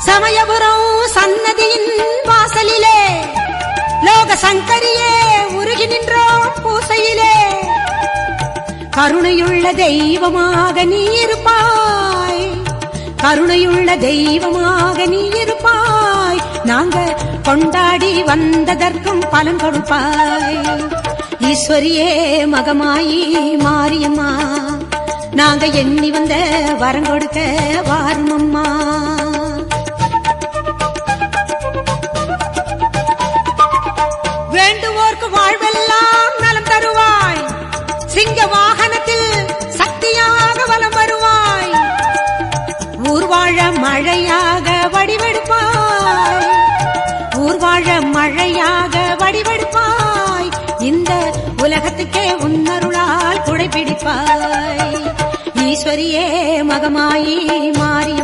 சமயபுரம் சன்னதியின் வாசலிலே லோக சங்கரியே உருகி நின்றோம் பூசையிலே. கருணையுள்ள தெய்வமாக நீ இருப்பாய், கருணையுள்ள தெய்வமாக நீ இருப்பாய். நாங்க கொண்டாடி வந்ததற்கும் பலன் கொடுப்பாய். ஈஸ்வரியே மகமாயி மாரியம்மா, நாங்க எண்ணி வந்த வரம் கொடுக்க வாரும் அம்மா. வேண்டுவோர்க்கு வாழ்வெல்லாம் நலம் தருவாய். சிங்க வாகனத்தில் சக்தியாக வலம் வருவாய். ஊர்வாழ மழையாக வடிவெடுப்பாய், ஊர்வாழ மழையாக வடிவெடுப்பாய். இந்த உலகத்துக்கே உன்னருளால் குடைபிடிப்பாய். ஈஸ்வரியே மகமாயி மாறி